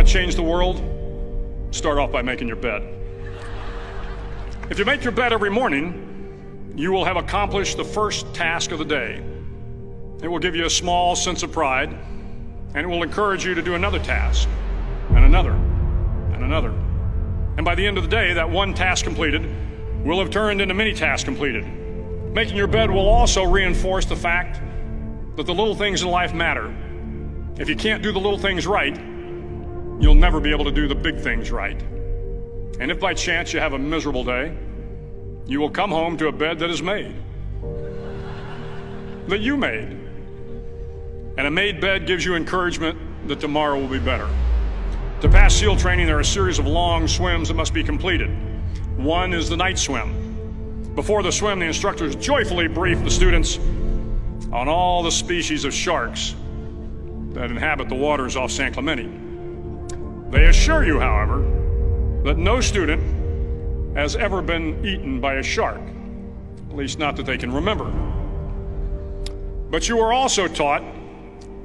to change the world? Start off by making your bed. If you make your bed every morning, you will have accomplished the first task of the day. It will give you a small sense of pride, and it will encourage you to do another task, and another, and another. And by the end of the day, that one task completed will have turned into many tasks completed. Making your bed will also reinforce the fact that the little things in life matter. If you can't do the little things right, you'll never be able to do the big things right. And if by chance you have a miserable day, you will come home to a bed that is made, that you made. And a made bed gives you encouragement that tomorrow will be better. To pass SEAL training, there are a series of long swims that must be completed. One is the night swim. Before the swim, the instructors joyfully brief the students on all the species of sharks that inhabit the waters off San Clemente. They assure you, however, that no student has ever been eaten by a shark, at least not that they can remember. But you are also taught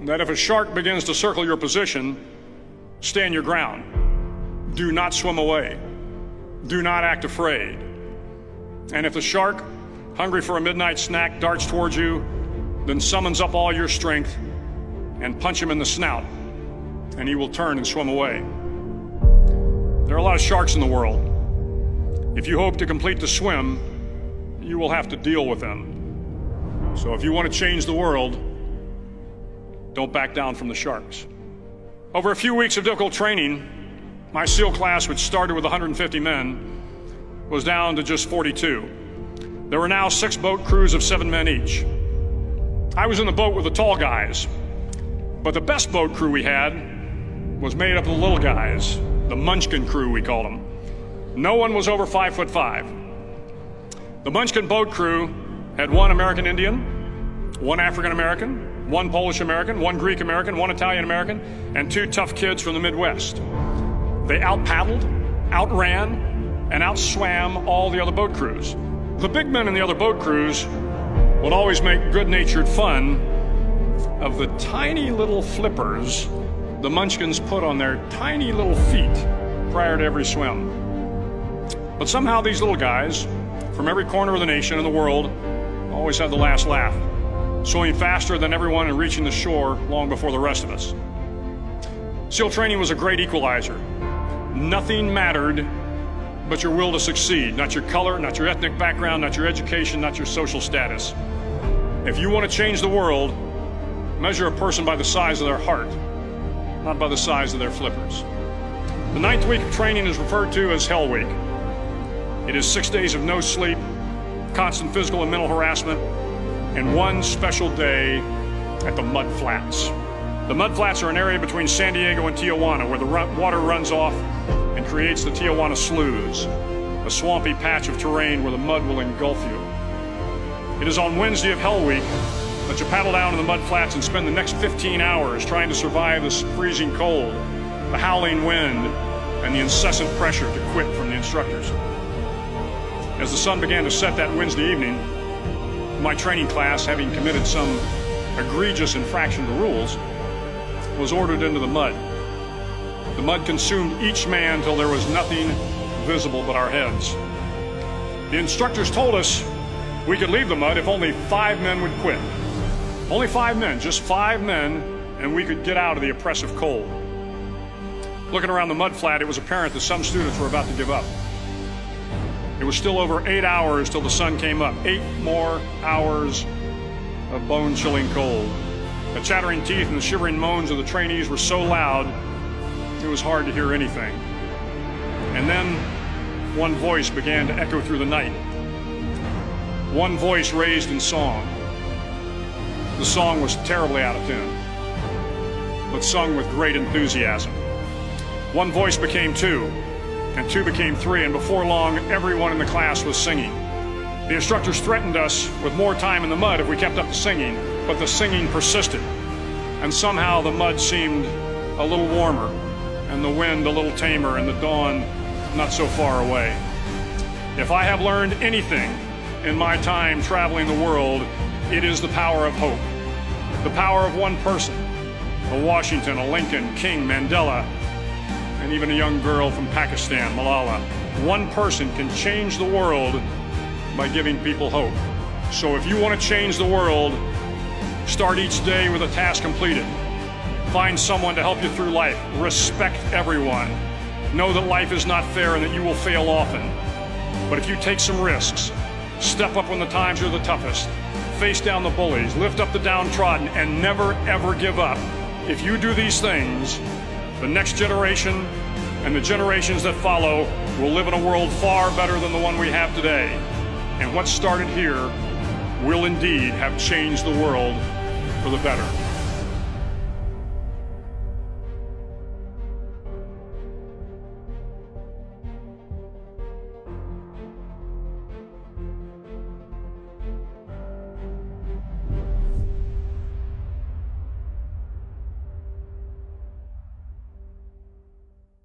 that if a shark begins to circle your position, stand your ground. Do not swim away. Do not act afraid. And if the shark, hungry for a midnight snack, darts towards you, then summons up all your strength and punch him in the snout, and he will turn and swim away. There are a lot of sharks in the world. If you hope to complete the swim, you will have to deal with them. So if you want to change the world, don't back down from the sharks. Over a few weeks of difficult training, my SEAL class, which started with 150 men, was down to just 42. There were now 6 boat crews of 7 men each. I was in the boat with the tall guys, but the best boat crew we had was made up of the little guys, the Munchkin crew, we called them. No one was over 5'5". The Munchkin boat crew had 1 American Indian, 1 African American, 1 Polish American, 1 Greek American, 1 Italian American, and 2 tough kids from the Midwest. They out-paddled, outran, and outswam all the other boat crews. The big men in the other boat crews would always make good-natured fun of the tiny little flippers the Munchkins put on their tiny little feet prior to every swim. But somehow these little guys from every corner of the nation and the world always had the last laugh, swimming faster than everyone and reaching the shore long before the rest of us. SEAL training was a great equalizer. Nothing mattered but your will to succeed, not your color, not your ethnic background, not your education, not your social status. If you want to change the world, measure a person by the size of their heart, not by the size of their flippers. The 9th week of training is referred to as Hell Week. It is 6 days of no sleep, constant physical and mental harassment, and 1 special day at the Mud Flats. The Mud Flats are an area between San Diego and Tijuana where the water runs off and creates the Tijuana Sloughs, a swampy patch of terrain where the mud will engulf you. It is on Wednesday of Hell Week that you paddle down to the Mud Flats and spend the next 15 hours trying to survive the freezing cold, the howling wind, and the incessant pressure to quit from the instructors. As the sun began to set that Wednesday evening, my training class, having committed some egregious infraction to rules, was ordered into the mud. The mud consumed each man till there was nothing visible but our heads. The instructors told us we could leave the mud if only 5 men would quit. Only 5 men, just 5 men, and we could get out of the oppressive cold. Looking around the mud flat, it was apparent that some students were about to give up. It was still over 8 hours till the sun came up. 8 more hours of bone-chilling cold. The chattering teeth and the shivering moans of the trainees were so loud, it was hard to hear anything. And then one voice began to echo through the night. One voice raised in song. The song was terribly out of tune, but sung with great enthusiasm. One voice became 2, and 2 became 3, and before long, everyone in the class was singing. The instructors threatened us with more time in the mud if we kept up the singing, but the singing persisted, and somehow the mud seemed a little warmer, and the wind a little tamer, and the dawn not so far away. If I have learned anything in my time traveling the world, it is the power of hope. The power of one person, a Washington, a Lincoln, King, Mandela, and even a young girl from Pakistan, Malala. One person can change the world by giving people hope. So if you want to change the world, start each day with a task completed. Find someone to help you through life. Respect everyone. Know that life is not fair and that you will fail often. But if you take some risks, step up when the times are the toughest, face down the bullies, lift up the downtrodden, and never ever give up. If you do these things, the next generation and the generations that follow will live in a world far better than the one we have today. And what started here will indeed have changed the world for the better.